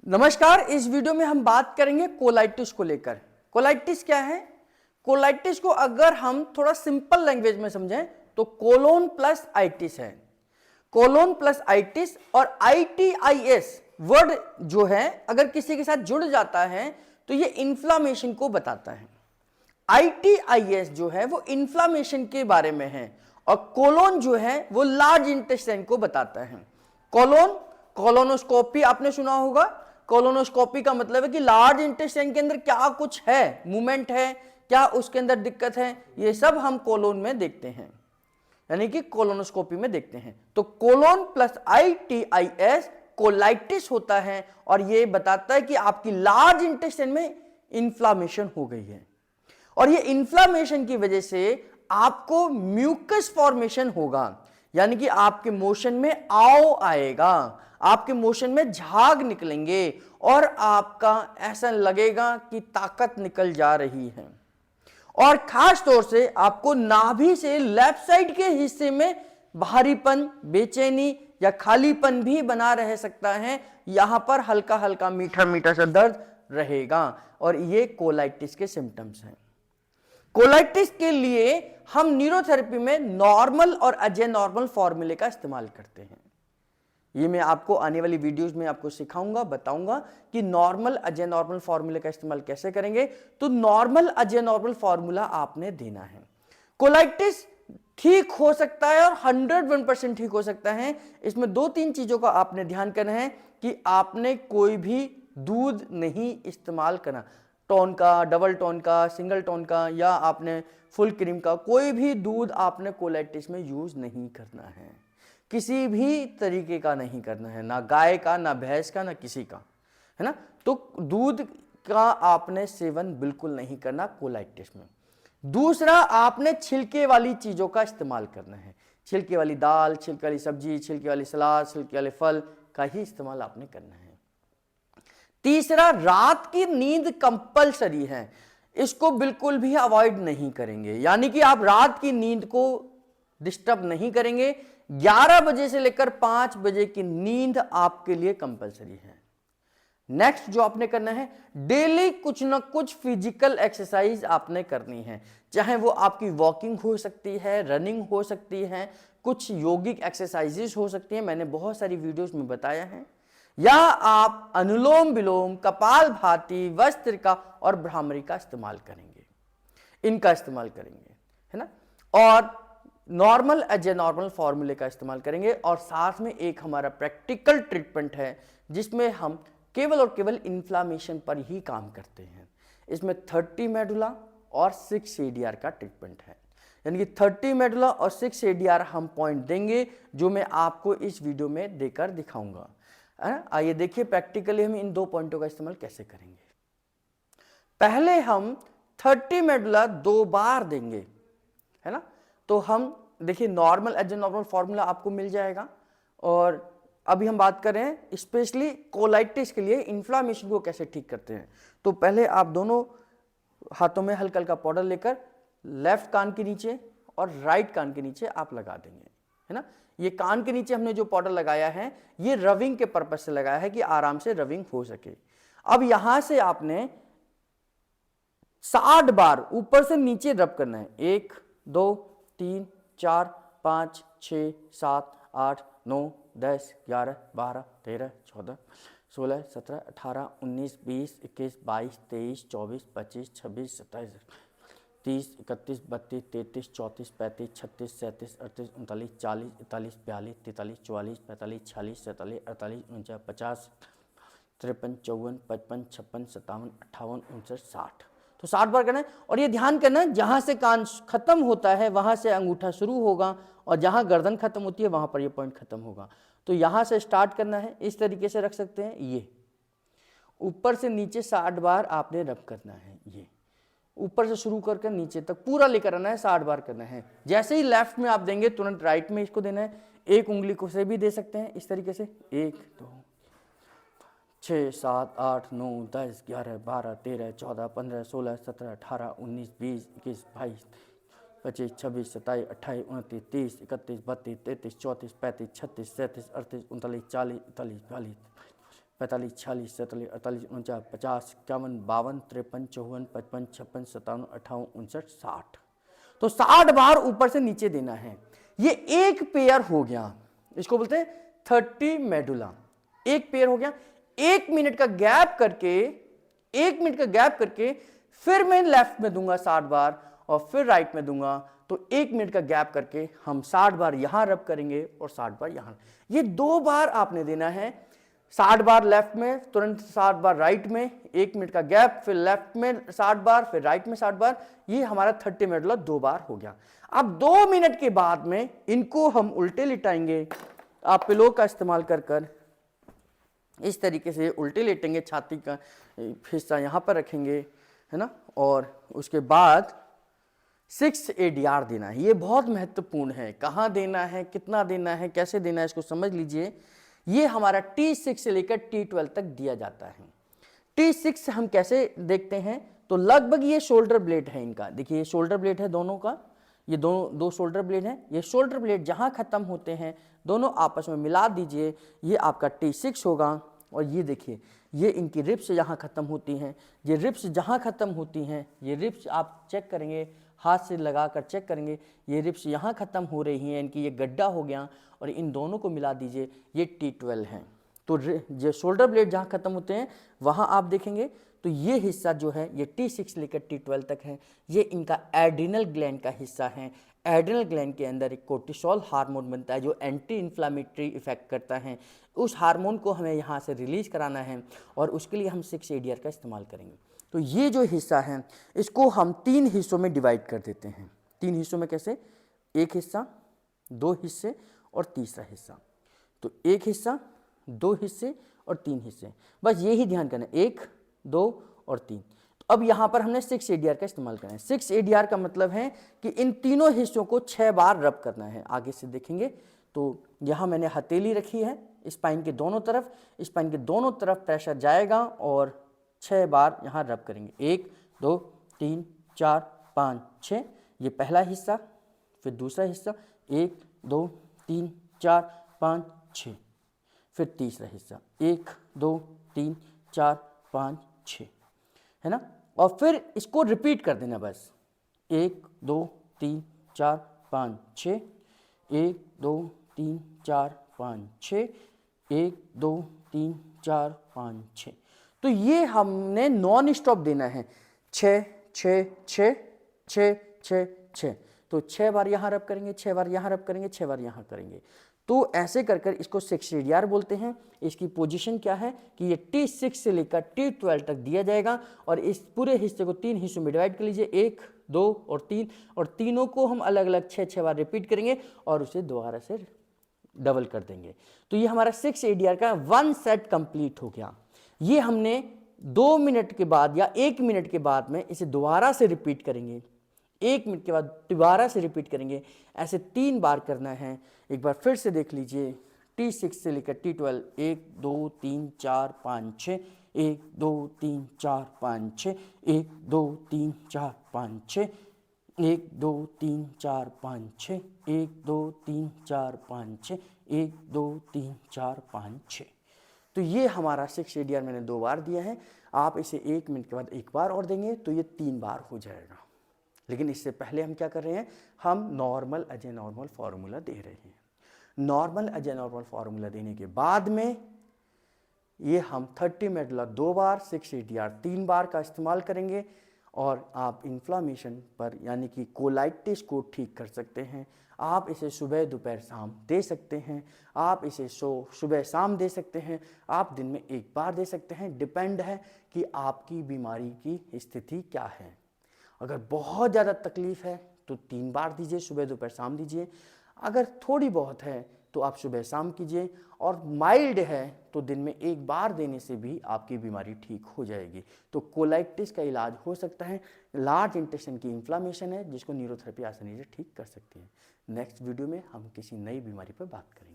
नमस्कार। इस वीडियो में हम बात करेंगे कोलाइटिस को लेकर। कोलाइटिस क्या है? कोलाइटिस को अगर हम थोड़ा सिंपल लैंग्वेज में समझें तो कोलोन प्लस आइटिस है। कोलोन प्लस आइटिस और आईटीआईएस वर्ड जो है अगर किसी के साथ जुड़ जाता है तो ये इन्फ्लामेशन को बताता है। आईटीआईएस जो है वो इन्फ्लामेशन के बारे में है और कोलोन जो है वो लार्ज इंटेस्टाइन को बताता है। कोलोन, कोलोनोस्कोपी आपने सुना होगा। कोलोनोस्कोपी का मतलब है कि लार्ज इंटेस्टाइन के अंदर क्या कुछ है, मूवमेंट है, क्या उसके अंदर दिक्कत है, ये सब हम कोलोन में देखते हैं, यानी कि कोलोनोस्कोपी में देखते हैं। तो कोलोन प्लस आईटीआईएस कोलाइटिस होता है और ये बताता है कि आपकी लार्ज इंटेस्टाइन में इंफ्लामेशन हो गई है और ये इंफ्लामेशन की वजह से आपको म्यूकस फॉर्मेशन होगा, यानी कि आपके मोशन में आओ आएगा, आपके मोशन में झाग निकलेंगे और आपका ऐसा लगेगा कि ताकत निकल जा रही है। और खास तौर से आपको नाभि से लेफ्ट साइड के हिस्से में भारीपन, बेचैनी या खालीपन भी बना रह सकता है। यहां पर हल्का हल्का मीठा मीठा सा दर्द रहेगा और ये कोलाइटिस के सिम्टम्स हैं। कोलाइटिस के लिए हम न्यूरोथेरेपी में नॉर्मल और अजेनॉर्मल फॉर्मूले का इस्तेमाल करते हैं। ये मैं आपको आने वाली वीडियोस में आपको सिखाऊंगा, बताऊंगा कि नॉर्मल अजेनॉर्मल फॉर्मूले का इस्तेमाल कैसे करेंगे। तो नॉर्मल अजेनॉर्मल फॉर्मूला आपने देना है। कोलाइटिस ठीक हो सकता है और 101% ठीक हो सकता है। इसमें दो तीन चीजों का आपने ध्यान करना है कि आपने कोई भी दूध नहीं इस्तेमाल करना, टोन का, डबल टोन का, सिंगल टोन का या आपने फुल क्रीम का, कोई भी दूध आपने कोलाइटिस में यूज नहीं करना है, किसी भी तरीके का नहीं करना है, ना गाय का, ना भैंस का, ना किसी का, है ना। तो दूध का आपने सेवन बिल्कुल नहीं करना कोलाइटिस में। दूसरा, आपने छिलके वाली चीजों का इस्तेमाल करना है। छिलके वाली दाल, छिलके वाली सब्जी, छिलके वाली सलाद, छिलके वाले फल का ही इस्तेमाल आपने करना है। तीसरा, रात की नींद कंपलसरी है, इसको बिल्कुल भी अवॉइड नहीं करेंगे, यानी कि आप रात की नींद को डिस्टर्ब नहीं करेंगे। 11 बजे से लेकर 5 बजे की नींद आपके लिए कंपलसरी है। नेक्स्ट जो आपने करना है, डेली कुछ ना कुछ फिजिकल एक्सरसाइज आपने करनी है, चाहे वो आपकी वॉकिंग हो सकती है, रनिंग हो सकती है, कुछ योगिक एक्सरसाइजेस हो सकती हैं, मैंने बहुत सारी वीडियोस में बताया है, या आप अनुलोम विलोम, कपालभाति, वस्त्रिका और भ्रामरी का इस्तेमाल करेंगे, इनका इस्तेमाल करेंगे, है ना। और नॉर्मल एजेनॉर्मल फॉर्मूले का इस्तेमाल करेंगे और साथ में एक हमारा प्रैक्टिकल ट्रीटमेंट है जिसमें हम केवल और केवल इन्फ्लामेशन पर ही काम करते हैं। इसमें 30 मेडुला और 6 एडीआर का ट्रीटमेंट है, यानी कि 30 मेडुला और 6 एडीआर हम पॉइंट देंगे जो मैं आपको इस वीडियो में देकर दिखाऊंगा। आइए देखिए प्रैक्टिकली हम इन दो पॉइंटों का इस्तेमाल कैसे करेंगे। पहले हम 30 मेडुला 2 बार देंगे, है ना। तो हम देखिए नॉर्मल एजेनॉर्मल फॉर्मूला आपको मिल जाएगा और अभी हम बात कर रहे हैं स्पेशली कोलाइटिस के लिए इन्फ्लामेशन को कैसे ठीक करते हैं। तो पहले आप दोनों हाथों में हल्का हल्का पाउडर लेकर लेफ्ट कान के नीचे और राइट कान के नीचे आप लगा देंगे, है ना। ये कान के नीचे हमने जो पाउडर लगाया है ये रविंग के पर्पज से लगाया है कि आराम से रविंग हो सके। अब यहां से आपने 60 बार ऊपर से नीचे रब करना है। 1 2 3 4 5 6 7 8 9 10 11 12 13 14 16 17 18 19 20 21 22 23 24 25 26 27 30 31 32 33 34 35 36 37 38 39 40 41 42 43 44 45 46 47 48 49 50 53 54 55 56 57 58 59 60। तो 60 बार करना है और ये ध्यान करना है जहां से कान खत्म होता है वहां से अंगूठा शुरू होगा और जहां गर्दन खत्म होती है वहां पर ये पॉइंट खत्म होगा। तो यहां से स्टार्ट करना है, इस तरीके से रख सकते हैं। ये ऊपर से नीचे 60 बार आपने रब करना है, ये ऊपर से शुरू करके नीचे तक पूरा लेकर आना है, 60 बार करना है। जैसे ही लेफ्ट में आप देंगे तुरंत राइट में इसको देना है। एक उंगली को से भी दे सकते हैं इस तरीके से, 1 2 6 7 8 9 10 11 12 13 14 15 16 17 18 19 20 21 22 25 26 27 28 29 30 31 32 33 34 35 36 37 38 39 40 41 42 45, 46, 47, 48, 49, 50, 51, 52, 53, 54, 55, 56, 57, 58, 59, 60। तो 60 बार ऊपर से नीचे देना है। ये एक पेयर हो गया, इसको बोलते हैं 30 मेडुला। एक पेयर हो गया। 1 मिनट का गैप करके, 1 मिनट का गैप करके फिर मैं लेफ्ट में दूंगा 60 बार और फिर राइट में दूंगा। तो 1 मिनट का गैप करके हम 60 बार यहां रब करेंगे और 60 बार यहां। ये 2 बार आपने देना है। 60 बार लेफ्ट में, तुरंत 60 बार राइट में, 1 मिनट का गैप, फिर लेफ्ट में 60 बार, फिर राइट में 60 बार। ये हमारा 30 मेडुला 2 बार हो गया। अब 2 मिनट के बाद में इनको हम उल्टे लिटाएंगे। आप पिलो का इस्तेमाल कर कर इस तरीके से उल्टे लेटेंगे, छाती का हिस्सा यहां पर रखेंगे, है ना, और उसके बाद 6 ADR देना है। ये बहुत महत्वपूर्ण है। कहाँ देना है, कितना देना है, कैसे देना है, इसको समझ लीजिए। ये हमारा T6 से लेकर T12 तक दिया जाता है। T6 हम कैसे देखते हैं, तो लगभग ये शोल्डर ब्लेड है इनका। देखिए ये शोल्डर ब्लेड है दोनों का, ये दो शोल्डर ब्लेड है। ये शोल्डर ब्लेड जहां खत्म होते हैं दोनों आपस में मिला दीजिए, ये आपका T6 होगा। और ये देखिए ये इनकी रिब्स यहाँ खत्म होती हैं। ये रिब्स जहाँ खत्म होती हैं, ये रिब्स आप चेक करेंगे, हाथ से लगा कर चेक करेंगे, ये रिब्स यहाँ खत्म हो रही हैं, इनकी ये गड्ढा हो गया और इन दोनों को मिला दीजिए, ये T12 हैं। तो ये शोल्डर ब्लेड जहाँ खत्म होते हैं वहाँ आप देखेंगे तो ये हिस्सा जो है ये T6 लेकर T12 तक है। ये इनका एड्रिनल ग्लैंड का हिस्सा है। एड्रिनल ग्लैंड के अंदर एक कोर्टिसोल हार्मोन बनता है जो एंटी इन्फ्लामेटरी इफेक्ट करता है। उस हार्मोन को हमें यहाँ से रिलीज कराना है और उसके लिए हम 6 ADR का इस्तेमाल करेंगे। तो ये जो हिस्सा है इसको हम 3 हिस्सों में डिवाइड कर देते हैं। 3 हिस्सों में कैसे, एक हिस्सा, 2 हिस्से और तीसरा हिस्सा। तो एक हिस्सा, 2 हिस्से और 3 हिस्से, बस यही ध्यान करना है, 1, 2 और 3। तो अब यहाँ पर हमने 6 ADR का इस्तेमाल करना है। 6 ADR का मतलब है कि इन तीनों हिस्सों को 6 बार रब करना है। आगे से देखेंगे तो यहाँ मैंने हथेली रखी है स्पाइन के दोनों तरफ, स्पाइन के दोनों तरफ प्रेशर जाएगा और 6 बार यहाँ रब करेंगे। 1, 2, 3, 4, 5, 6। ये पहला हिस्सा, फिर दूसरा हिस्सा, 1, 2, 3, 4, 5, 6। फिर तीसरा हिस्सा, 1, 2, 3, 4, 5, 6, है ना। और फिर इसको रिपीट कर देना बस, 1, 2, 3, 4, 5, 6, 1, 2, 3, 4, 5, 6, 1, 2, 3, 4, 5, 6। तो ये हमने नॉन स्टॉप देना है, 6, 6, 6, 6, 6, 6। तो 6 बार यहाँ रब करेंगे, 6 बार यहाँ रब करेंगे, 6 बार यहाँ करेंगे। तो ऐसे कर कर इसको 6 ADR बोलते हैं। इसकी पोजीशन क्या है कि ये T6 से लेकर T12 तक दिया जाएगा और इस पूरे हिस्से को 3 हिस्सों में डिवाइड कर लीजिए, 1, 2 और 3, और तीनों को हम अलग अलग 6 बार रिपीट करेंगे और उसे दोबारा से डबल कर देंगे। तो ये हमारा 6 ADR का 1 सेट कंप्लीट हो गया। ये हमने 2 मिनट के बाद या 1 मिनट के बाद में इसे दोबारा से रिपीट करेंगे, 1 मिनट के बाद दोबारा से रिपीट करेंगे। ऐसे 3 बार करना है। एक बार फिर से देख लीजिए, T6 से लेकर T12, 1, 2, 3, 4, 5, 6, 1, 2, 3, 4, 5, 6, 1, 2, 3, 4, 5, 6, 1, 2, 3, 4, 5, 6, 1, 2, 3, 4, 5, 6, 1, 2, 3, 4, 5, 6। तो ये हमारा 6 ADR मैंने 2 बार दिया है। आप इसे 1 मिनट के बाद 1 बार और देंगे तो ये 3 बार हो जाएगा। लेकिन इससे पहले हम क्या कर रहे हैं, हम नॉर्मल अजय नॉर्मल फार्मूला दे रहे हैं। नॉर्मल अजय नॉर्मल फार्मूला देने के बाद में ये हम 30 मेडुला 2 बार, 6 ADR 3 बार का इस्तेमाल करेंगे और आप इन्फ्लामेशन पर यानी कि कोलाइटिस को ठीक कर सकते हैं। आप इसे सुबह दोपहर शाम दे सकते हैं। आप इसे सुबह शाम दे सकते हैं। आप दिन में 1 बार दे सकते हैं। डिपेंड है कि आपकी बीमारी की स्थिति क्या है। अगर बहुत ज़्यादा तकलीफ है तो 3 बार दीजिए, सुबह दोपहर शाम दीजिए। अगर थोड़ी बहुत है तो आप सुबह शाम कीजिए, और माइल्ड है तो दिन में 1 बार देने से भी आपकी बीमारी ठीक हो जाएगी। तो कोलाइटिस का इलाज हो सकता है। लार्ज इंटेस्टाइन की इन्फ्लामेशन है जिसको न्यूरोथेरेपी आसानी से ठीक कर सकती है। नेक्स्ट वीडियो में हम किसी नई बीमारी पर बात करेंगे।